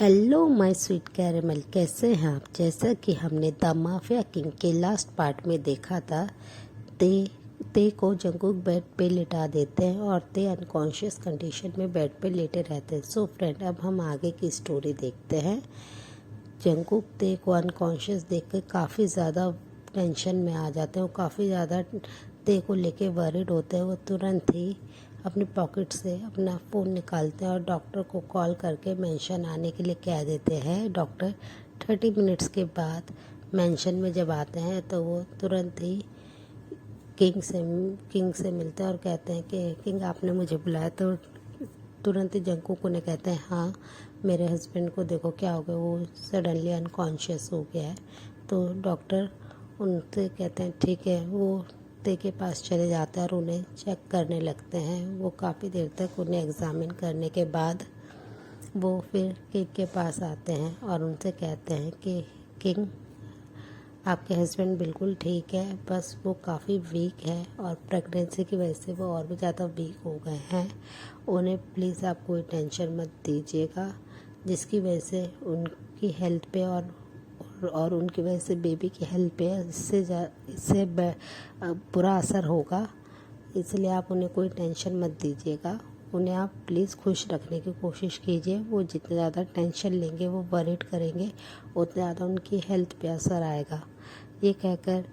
Hello my sweet caramel, कैसे हैं आप। जैसा कि हमने द माफिया किंग के लास्ट पार्ट में देखा था, ते को जंगकुक बेड पे लिटा देते हैं और ते अनकॉन्शियस कंडीशन में बेड पे लेटे रहते हैं। सो फ्रेंड, अब हम आगे की स्टोरी देखते हैं। जंगकुक ते को अनकॉन्शियस देख कर काफ़ी ज़्यादा टेंशन में आ जाते हैं और काफ़ी ज़्यादा ते को लेके वरिड होते हैं। वो तुरंत ही अपनी पॉकेट से अपना फ़ोन निकालते हैं और डॉक्टर को कॉल करके मेंशन आने के लिए कह देते हैं। डॉक्टर 30 मिनट्स के बाद मेंशन में जब आते हैं तो वो तुरंत ही किंग से मिलते हैं और कहते हैं कि किंग आपने मुझे बुलाया। तो तुरंत ही जंगकुक उन्हें कहते हैं, हाँ मेरे हस्बैंड को देखो क्या हो गया, वो सडनली अनकॉन्शियस हो गया है। तो डॉक्टर उनसे कहते हैं ठीक है। वो ते के पास चले जाते हैं और उन्हें चेक करने लगते हैं। वो काफ़ी देर तक उन्हें एग्ज़ामिन करने के बाद वो फिर किंग के पास आते हैं और उनसे कहते हैं कि किंग, आपके हस्बैंड बिल्कुल ठीक है, बस वो काफ़ी वीक है और प्रेगनेंसी की वजह से वो और भी ज़्यादा वीक हो गए हैं। उन्हें प्लीज़ आप कोई टेंशन मत दीजिएगा, जिसकी वजह से उनकी हेल्थ पे और उनकी वजह से बेबी की हेल्थ पे इससे बुरा असर होगा। इसलिए आप उन्हें कोई टेंशन मत दीजिएगा। उन्हें आप प्लीज़ खुश रखने की कोशिश कीजिए। वो जितने ज़्यादा टेंशन लेंगे, वो वरीड करेंगे, उतने ज़्यादा उनकी हेल्थ पे असर आएगा। ये कहकर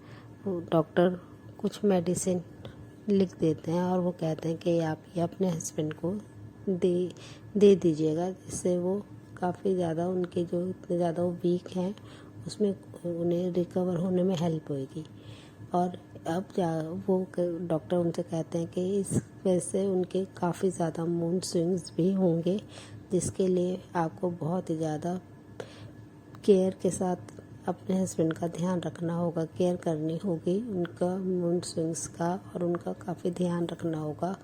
वो डॉक्टर कुछ मेडिसिन लिख देते हैं और वो कहते हैं कि आप ये अपने हस्बैंड को दे दीजिएगा, जिससे वो काफ़ी ज़्यादा उनके जो इतने ज़्यादा वो वीक हैं उसमें उन्हें रिकवर होने में हेल्प होएगी। और अब वो डॉक्टर उनसे कहते हैं कि इस वजह से उनके काफ़ी ज़्यादा मूड स्विंग्स भी होंगे, जिसके लिए आपको बहुत ही ज़्यादा केयर के साथ अपने हस्बैंड का ध्यान रखना होगा, केयर करनी होगी उनका मूड स्विंग्स का, और उनका काफ़ी ध्यान रखना होगा।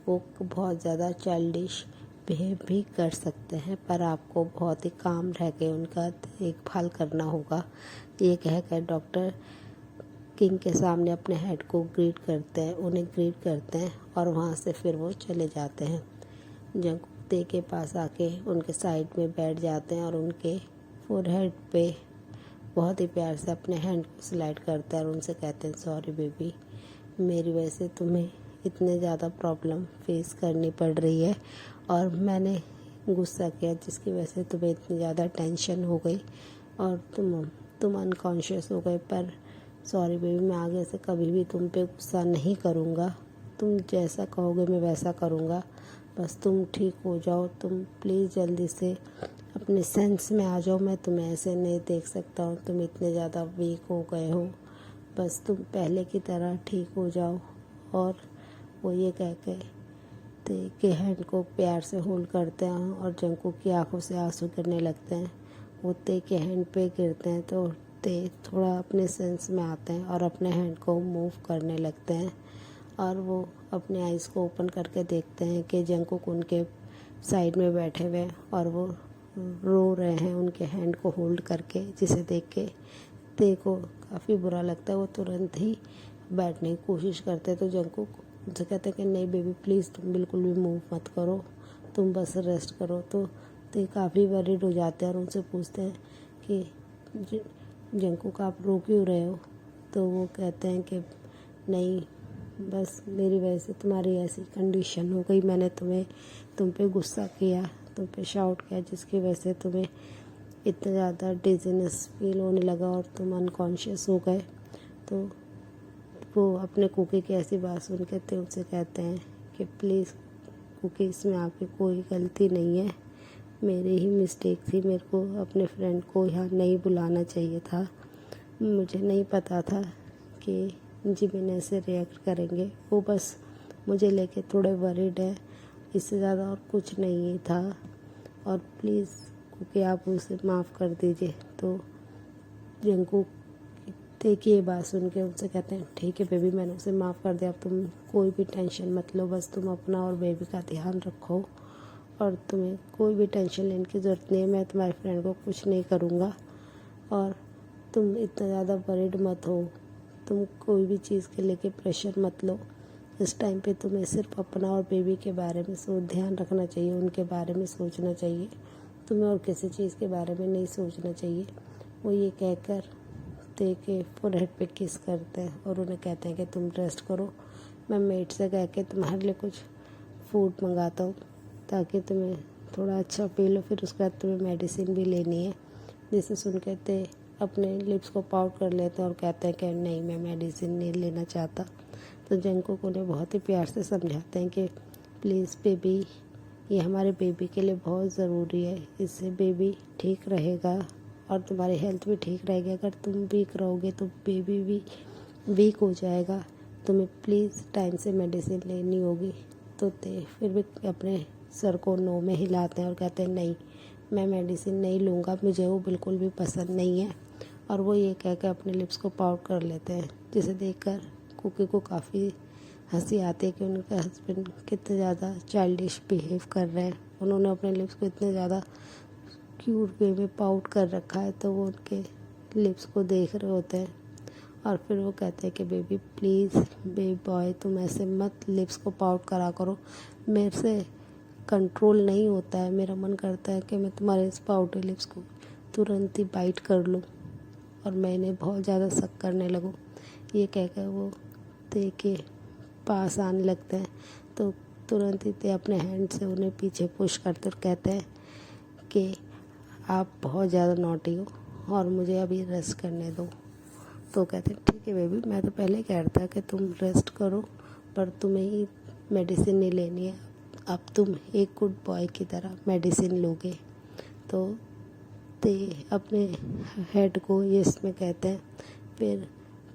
वो बहुत ज़्यादा चाइल्डिश बिहेव भी कर सकते हैं, पर आपको बहुत ही काम रह के उनका देखभाल करना होगा। ये कहकर डॉक्टर किंग के सामने अपने हेड को उन्हें ग्रीट करते हैं और वहाँ से फिर वो चले जाते हैं। जंगकुक ते के पास आके उनके साइड में बैठ जाते हैं और उनके फोरहेड पे बहुत ही प्यार से अपने हैंड को स्लाइड करते हैं और उनसे कहते हैं, सॉरी बेबी, मेरी वजह से तुम्हें इतने ज़्यादा प्रॉब्लम फेस करनी पड़ रही है और मैंने गुस्सा किया, जिसकी वजह से तुम्हें इतनी ज़्यादा टेंशन हो गई और तुम अनकॉन्शियस हो गए। पर सॉरी बेबी, मैं आगे से कभी भी तुम पे गुस्सा नहीं करूँगा। तुम जैसा कहोगे मैं वैसा करूँगा। बस तुम ठीक हो जाओ। तुम प्लीज़ जल्दी से अपने सेंस में आ जाओ। मैं तुम्हें ऐसे नहीं देख सकता हूँ, तुम इतने ज़्यादा वीक हो गए हो। बस तुम पहले की तरह ठीक हो जाओ। और वो ये कह के हैंड को प्यार से होल्ड करते हैं और जंगकुक की आंखों से आंसू गिरने लगते हैं। वो ते के हैंड पे गिरते हैं तो ते थोड़ा अपने सेंस में आते हैं और अपने हैंड को मूव करने लगते हैं और वो अपने आइज़ को ओपन करके देखते हैं कि जंगकुक उनके साइड में बैठे हुए हैं और वो रो रहे हैं उनके हैंड को होल्ड करके, जिसे देख के ते को काफ़ी बुरा लगता है। वो तुरंत ही बैठने की कोशिश करते हैं तो जंगकुक उनसे कहते हैं कि नहीं बेबी, प्लीज़ तुम बिल्कुल भी मूव मत करो, तुम बस रेस्ट करो। तो ते काफ़ी वरीड हो जाते हैं और उनसे पूछते हैं कि जंगकुक आप रो क्यों रहे हो। तो वो कहते हैं कि नहीं, बस मेरी वजह से तुम्हारी ऐसी कंडीशन हो गई, मैंने तुम पे गुस्सा किया, तुम पे शाउट किया, जिसकी वजह से तुम्हें इतना ज़्यादा डिजीनेस फील होने लगा और तुम अनकॉन्शियस हो गए। तो वो अपने कुकी की ऐसी बात सुन के ते उनसे कहते हैं कि प्लीज़ कुकी, इसमें आपकी कोई गलती नहीं है, मेरी ही मिस्टेक थी, मेरे को अपने फ्रेंड को यहाँ नहीं बुलाना चाहिए था, मुझे नहीं पता था कि जिमिन ऐसे रिएक्ट करेंगे। वो बस मुझे लेके थोड़े वरीड है, इससे ज़्यादा और कुछ नहीं था। और प्लीज़ कुकी, आप उसे माफ़ कर दीजिए। तो जंगकुक देखिए ये बात सुन के उनसे कहते हैं, ठीक है बेबी, मैंने उसे माफ़ कर दिया, अब तुम कोई भी टेंशन मत लो, बस तुम अपना और बेबी का ध्यान रखो और तुम्हें कोई भी टेंशन लेने की ज़रूरत नहीं है, मैं तुम्हारे फ्रेंड को कुछ नहीं करूँगा और तुम इतना ज़्यादा वरीड मत हो, तुम कोई भी चीज़ के लेके प्रेशर मत लो। इस टाइम पे तुम्हें सिर्फ अपना और बेबी के बारे में ध्यान रखना चाहिए, उनके बारे में सोचना चाहिए। तुम्हें और किसी चीज़ के बारे में नहीं सोचना चाहिए। वो ये कहकर ते के फोरहेड पे किस करते हैं और उन्हें कहते हैं कि तुम रेस्ट करो, मैं मेड से कह के तुम्हारे लिए कुछ फूड मंगाता हूँ ताकि तुम्हें थोड़ा अच्छा फील हो। फिर उसके बाद तुम्हें मेडिसिन भी लेनी है। जिसे सुन के ते अपने लिप्स को पाउट कर लेते हैं और कहते हैं कि नहीं, मैं मेडिसिन नहीं लेना चाहता। तो जंगकुक उन्हें बहुत ही प्यार से समझाते हैं कि प्लीज़ बेबी, ये हमारे बेबी के लिए बहुत ज़रूरी है, इससे बेबी ठीक रहेगा और तुम्हारी हेल्थ भी ठीक रहेगी। अगर तुम वीक रहोगे तो बेबी भी वीक हो जाएगा, तुम्हें प्लीज़ टाइम से मेडिसिन लेनी होगी। तो ते फिर भी अपने सर को नो में हिलाते हैं और कहते हैं नहीं, मैं मेडिसिन नहीं लूँगा, मुझे वो बिल्कुल भी पसंद नहीं है। और वो ये कह के अपने लिप्स को पाउट कर लेते हैं, जिसे देखकर कुकी को काफ़ी हंसी आती है कि उनके हस्बैंड कितने ज़्यादा चाइल्डिश बिहेव कर रहे हैं। उन्होंने अपने लिप्स को इतने ज़्यादा क्यूट वे में पाउट कर रखा है, तो वो उनके लिप्स को देख रहे होते हैं। और फिर वो कहते हैं कि बेबी प्लीज़ बेबी बॉय, तुम ऐसे मत लिप्स को पाउट करा करो, मेरे से कंट्रोल नहीं होता है, मेरा मन करता है कि मैं तुम्हारे इस पाउटी लिप्स को तुरंत ही बाइट कर लूँ और मैं इन्हें बहुत ज़्यादा सक करने लगूँ। ये कहकर वो ते के पास आने लगते हैं, तो तुरंत ही ते अपने हैंड से उन्हें पीछे पुश करते और कहते हैं कि आप बहुत ज़्यादा नॉटी हो और मुझे अभी रेस्ट करने दो। तो कहते हैं ठीक है बेबी, मैं तो पहले कह रहा था कि तुम रेस्ट करो, पर तुम्हें ही मेडिसिन नहीं लेनी है, अब तुम एक गुड बॉय की तरह मेडिसिन लोगे। तो ते अपने हेड को यस में कहते हैं। फिर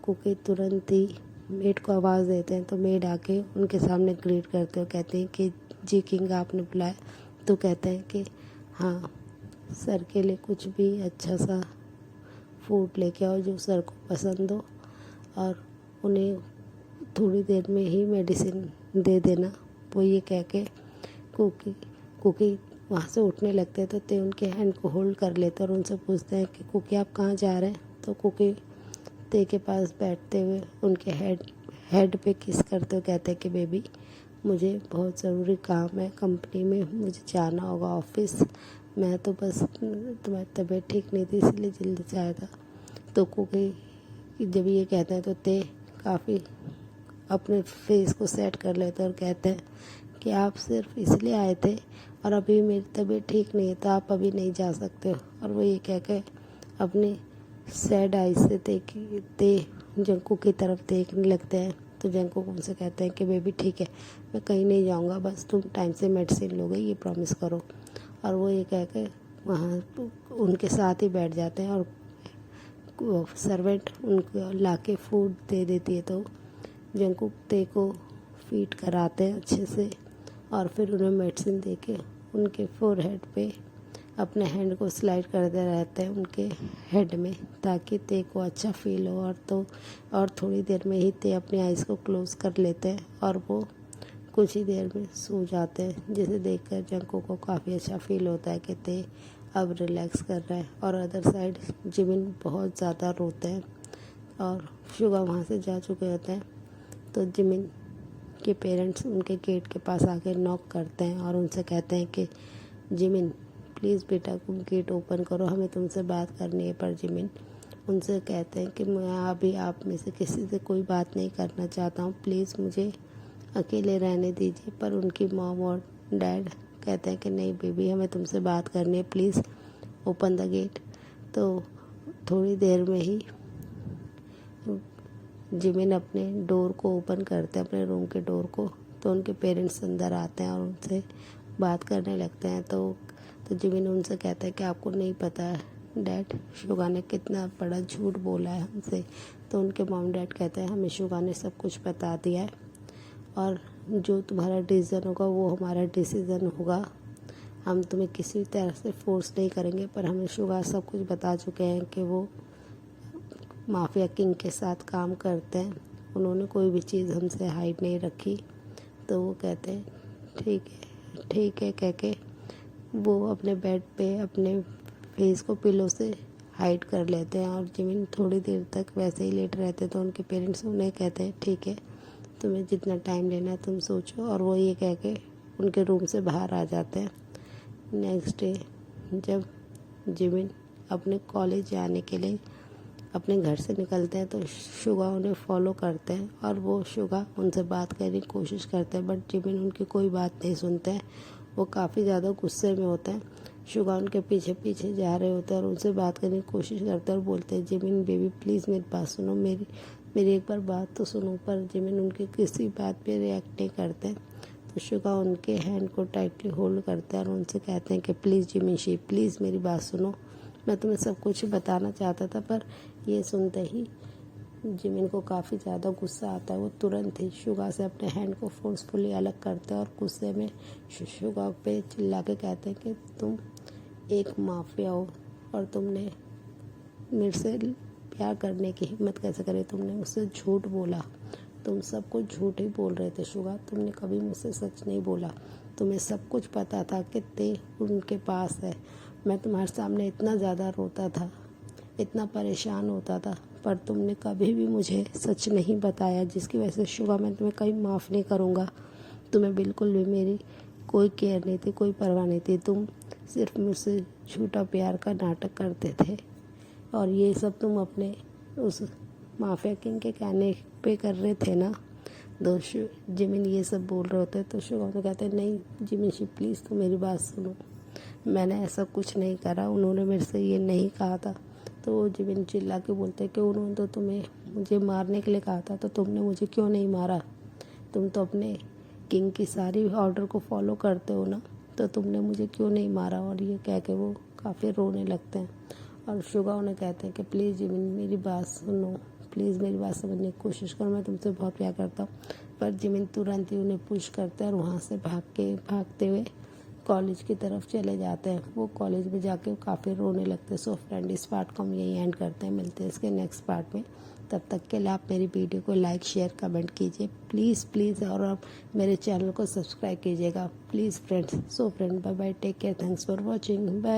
कुकी तुरंत ही मेड को आवाज़ देते हैं, तो मेड आके उनके सामने ग्रीट करते हो, कहते हैं कि जी किंग, आपने बुलाया। तो कहते हैं कि हाँ, सर के लिए कुछ भी अच्छा सा फूड लेके आओ जो सर को पसंद हो, और उन्हें थोड़ी देर में ही मेडिसिन दे देना। वो ये कह के कुकी वहाँ से उठने लगते हैं, तो ते उनके हैंड को होल्ड कर लेते हैं और उनसे पूछते हैं कि कुकी आप कहाँ जा रहे हैं। तो कुकी ते के पास बैठते हुए उनके हेड पे किस करते हुए कहते हैं कि बेबी, मुझे बहुत ज़रूरी काम है कंपनी में, मुझे जाना होगा ऑफिस, मैं तो बस तुम्हारी तबीयत ठीक नहीं थी इसलिए जल्दी से आया था। तो कुकी जब ये कहते हैं तो ते काफ़ी अपने फेस को सेट कर लेते हैं और कहते हैं कि आप सिर्फ इसलिए आए थे और अभी मेरी तबीयत ठीक नहीं है, तो आप अभी नहीं जा सकते हो। और वो ये कह के अपने सैड आइज से ते जंकुक की तरफ देखने लगते हैं। तो जंकुक उनसे कहते हैं कि बेबी ठीक है, मैं कहीं नहीं जाऊंगा, बस तुम टाइम से मेडिसिन लोगे, ये प्रॉमिस करो। और वो ये कह के वहाँ उनके साथ ही बैठ जाते हैं और सर्वेंट उनको लाके फूड दे देती है। तो जंकुक ते को फीड कराते हैं अच्छे से और फिर उन्हें मेडिसिन दे के उनके फोरहेड पे अपने हैंड को स्लाइड करते रहते हैं उनके हेड में, ताकि ते को अच्छा फील हो। और थोड़ी देर में ही ते अपनी आइज़ को क्लोज़ कर लेते हैं और वो कुछ ही देर में सो जाते हैं, जिसे देखकर जंको को काफ़ी अच्छा फील होता है कि ते अब रिलैक्स कर रहा है। और अदर साइड जिमिन बहुत ज़्यादा रोते हैं और शुगा वहाँ से जा चुके होते हैं। तो जिमिन के पेरेंट्स उनके गेट के पास आके नॉक करते हैं और उनसे कहते हैं कि जिमिन प्लीज़ बेटा तुम गेट ओपन करो, हमें तुमसे बात करनी है। पर जिमिन उनसे कहते हैं कि मैं अभी आप में से किसी से कोई बात नहीं करना चाहता हूँ, प्लीज़ मुझे अकेले रहने दीजिए। पर उनकी मॉम और डैड कहते हैं कि नहीं बेबी, हमें तुमसे बात करनी है, प्लीज़ ओपन द गेट। तो थोड़ी देर में ही जिमिन अपने डोर को ओपन करते हैं, अपने रूम के डोर को। तो उनके पेरेंट्स अंदर आते हैं और उनसे बात करने लगते हैं। तो जिमिन उनसे कहता है कि आपको नहीं पता है डैड, शुगा ने कितना बड़ा झूठ बोला है हमसे। तो उनके मॉम डैड कहते हैं हमें शुगा ने सब कुछ बता दिया है और जो तुम्हारा डिसीज़न होगा वो हमारा डिसीज़न होगा, हम तुम्हें किसी तरह से फोर्स नहीं करेंगे। पर हमें शुगा सब कुछ बता चुके हैं कि वो माफिया किंग के साथ काम करते हैं, उन्होंने कोई भी चीज़ हमसे हाइड नहीं रखी। तो वो कहते हैं ठीक है कह के वो अपने बेड पे अपने फेस को पिलो से हाइड कर लेते हैं और जिमिन थोड़ी देर तक वैसे ही लेट रहते हैं। तो उनके पेरेंट्स उन्हें कहते हैं ठीक है, तुम्हें जितना टाइम लेना है तुम सोचो। और वो ये कह के उनके रूम से बाहर आ जाते हैं। नेक्स्ट डे जब जिमिन अपने कॉलेज जाने के लिए अपने घर से निकलते हैं तो शुगा उन्हें फॉलो करते हैं और वो शुगा उनसे बात करने की कोशिश करते हैं, बट जिमिन उनकी कोई बात नहीं सुनते हैं। वो काफ़ी ज़्यादा गुस्से में होते हैं। शुगा उनके पीछे पीछे जा रहे होते हैं और उनसे बात करने की कोशिश करते हैं और बोलते हैं, जिमिन बेबी प्लीज़ मेरी बात सुनो, मेरी एक बार बात तो सुनो। पर जिमिन उनकी किसी बात पे रिएक्ट नहीं करते हैं। तो शुगा उनके हैंड को टाइटली होल्ड करते हैं और उनसे कहते हैं कि प्लीज़ जिमिन प्लीज़ मेरी बात सुनो, मैं तुम्हें सब कुछ बताना चाहता था। पर ये सुनते ही जिमिन को काफ़ी ज़्यादा गुस्सा आता है। वो तुरंत ही शुगा से अपने हैंड को फोर्सफुली अलग करते हैं और गुस्से में शुगा पे चिल्ला के कहते हैं कि तुम एक माफिया हो और तुमने मेरे से प्यार करने की हिम्मत कैसे करी, तुमने मुझसे झूठ बोला, तुम सब कुछ झूठ ही बोल रहे थे शुगा, तुमने कभी मुझसे सच नहीं बोला, तुम्हें सब कुछ पता था कि ते उनके पास है। मैं तुम्हारे सामने इतना ज़्यादा रोता था, इतना परेशान होता था, पर तुमने कभी भी मुझे सच नहीं बताया, जिसकी वजह से शुगा मैं तुम्हें कभी माफ़ नहीं करूँगा। तुम्हें बिल्कुल भी मेरी कोई केयर नहीं थी, कोई परवाह नहीं थी, तुम सिर्फ मुझसे झूठा प्यार का नाटक करते थे और ये सब तुम अपने उस माफिया किंग के कहने पे कर रहे थे ना। जिमिन ये सब बोल रहे होते तो शुगा उन्हें कहते नहीं जिमिन प्लीज़ तुम मेरी बात सुनो, मैंने ऐसा कुछ नहीं करा, उन्होंने मेरे से ये नहीं कहा था। तो जिमिन चिल्ला के बोलते कि उन्होंने तो तुम्हें मुझे मारने के लिए कहा था, तो तुमने मुझे क्यों नहीं मारा, तुम तो अपने किंग की सारी ऑर्डर को फॉलो करते हो ना, तो तुमने मुझे क्यों नहीं मारा। और ये कह के वो काफ़ी रोने लगते हैं और शुगा उन्हें कहते हैं कि प्लीज़ जिमिन मेरी बात सुनो, प्लीज़ मेरी बात समझने की कोशिश करो, मैं तुमसे बहुत प्यार करता हूँ। पर जिमिन तुरंत ही उन्हें पुश करते हैं और वहाँ से भागते हुए कॉलेज की तरफ चले जाते हैं। वो कॉलेज में जाके काफ़ी रोने लगते हैं। सो फ्रेंड, इस पार्ट को हम यही एंड करते हैं, मिलते हैं इसके नेक्स्ट पार्ट में। तब तक के लिए आप मेरी वीडियो को लाइक शेयर कमेंट कीजिए प्लीज़ और आप मेरे चैनल को सब्सक्राइब कीजिएगा please friends. So friend, bye bye, take care, thanks for watching, bye.